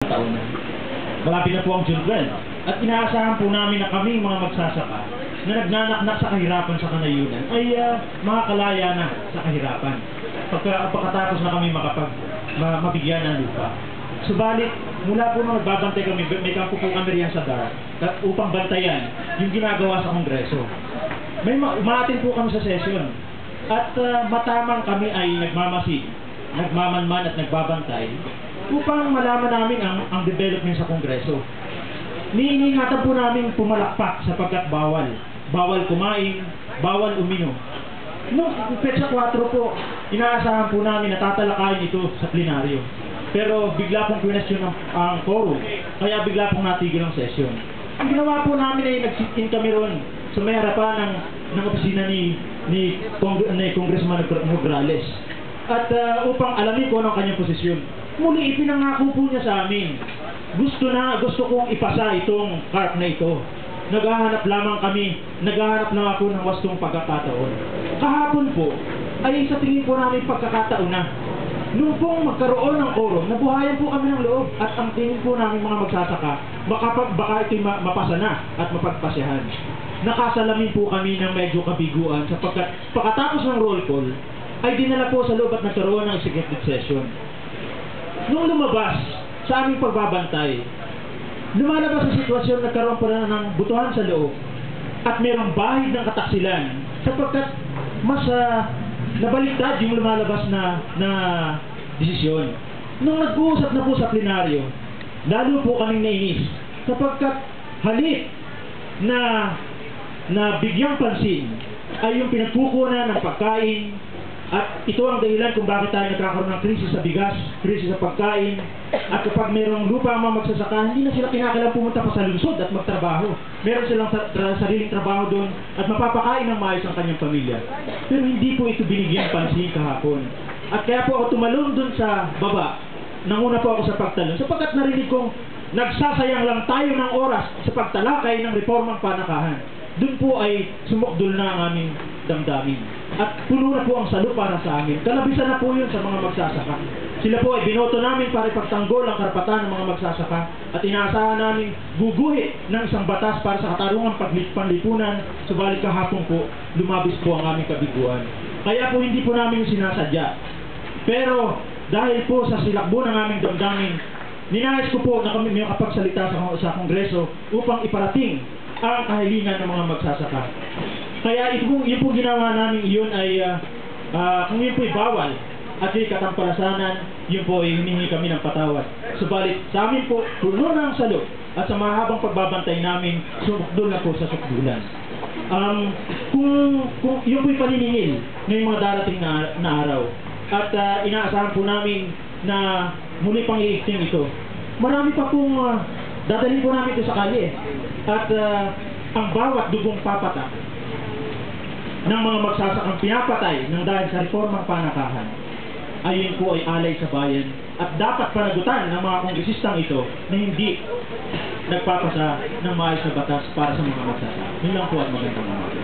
taon na. Malapit na po ang June 12. At inaasahan po namin na kami mga magsasaka na nagnanaknak sa kahirapan sa kanayunan ay makakalaya na sa kahirapan. Pagkatapos na kami mabigyan ng lupa. Subalit, mula po nung nagbabantay kami, may kampo po kami riyan sa DAR upang bantayan yung ginagawa sa Kongreso. Umaatin po kami sa session. At matamang kami ay nagmamanman at nagbabantay upang malaman namin ang development sa Kongreso. Niingatan po namin pumalakpak sapagkat bawal. Bawal kumain, bawal uminom. Noong petsa 4 po, inaasahan po namin na tatalakayin ito sa plenaryo. Pero bigla pong question ang quorum, kaya bigla pong natigil ang session. Ang ginawa po namin ay nag-sit-in kami ron sa may harapan ng opisina ni Congressman Nograles. At upang alamin ko ang kanyang posisyon, muli ipinangako po niya sa amin. Gusto kong ipasa itong CARP na ito. Naghahanap lang ako ng wastong pagkakataon. Kahapon po, ay sa tingin po namin pagkakataon na. Nung pong magkaroon ng quorum, nabuhayan po kami ng loob at ang tingin po namin mga magsasaka, baka ito'y mapasa na at mapagpasyahan. Nakasalamin po kami ng medyo kabiguan sapagkat pagkatapos ng roll call, ay dinala po sa loob at nagkaroon ng executive session. Nung lumabas sa aming pagbabantay, lumalabas sa sitwasyon nagkaroon po na ng butuhan sa loob at mayroong bahid ng kataksilan sapagkat mas nabaliktad yung lumalabas na desisyon. Nung nag-uusap na po sa plenaryo, lalo po kaming nainis sapagkat halip na bigyang pansin ay yung pinagkukunan ng pagkain. At ito ang dahilan kung bakit tayo nagkakaroon ng krisis sa bigas, krisis sa pagkain. At kapag mayroong lupa ang mga magsasaka, hindi na sila kinakailangan pumunta pa sa lungsod at magtrabaho. Meron silang sariling trabaho doon at mapapakain ng maayos ang kanyang pamilya. Pero hindi po ito binigyan pansin kahapon. At kaya po ako tumalon doon sa baba. Nanguna po ako sa pagtalon. Sapagkat narinig kong nagsasayang lang tayo ng oras sa pagtalakay ng reformang panakahan. Doon po ay sumukdol na ang aming damdamin. At puno na po ang salo para sa amin. Kalabisan na po yun sa mga magsasaka. Sila po ay binoto namin para ipagtanggol ang karapatan ng mga magsasaka at inaasahan namin guguhit ng isang batas para sa katarungang panlipunan, subalit kahapon po, lumabis po ang aming kabiguan. Kaya po hindi po namin sinasadya. Pero dahil po sa silakbo ng aming damdamin, ninais ko po na kami may kapagsalita sa Kongreso upang iparating ang kahilingan ng mga magsasaka. Kaya yung po ginawa namin iyon ay kung yun po'y bawal at yung katampalasanan, yun po ay hinihingi kami ng patawad. Subalit sa amin po, puno na ang salo at sa mahabang pagbabantay namin, sumukdol na po sa sukdulan. Kung yun po'y paniningil ngayong mga darating na araw at inaasahan po namin na muli pang iikting ito, marami pa pong dadalhin po namin ito sa kalye at ang bawat dugong papatak ng mga magsasakang pinapatay ng dahil sa reformang panakahan ayun po ay alay sa bayan at dapat panagutan ng mga kongresistang ito na hindi nagpapasa ng maayos na batas para sa mga magsasaka. Yun lang po at magandang umaga.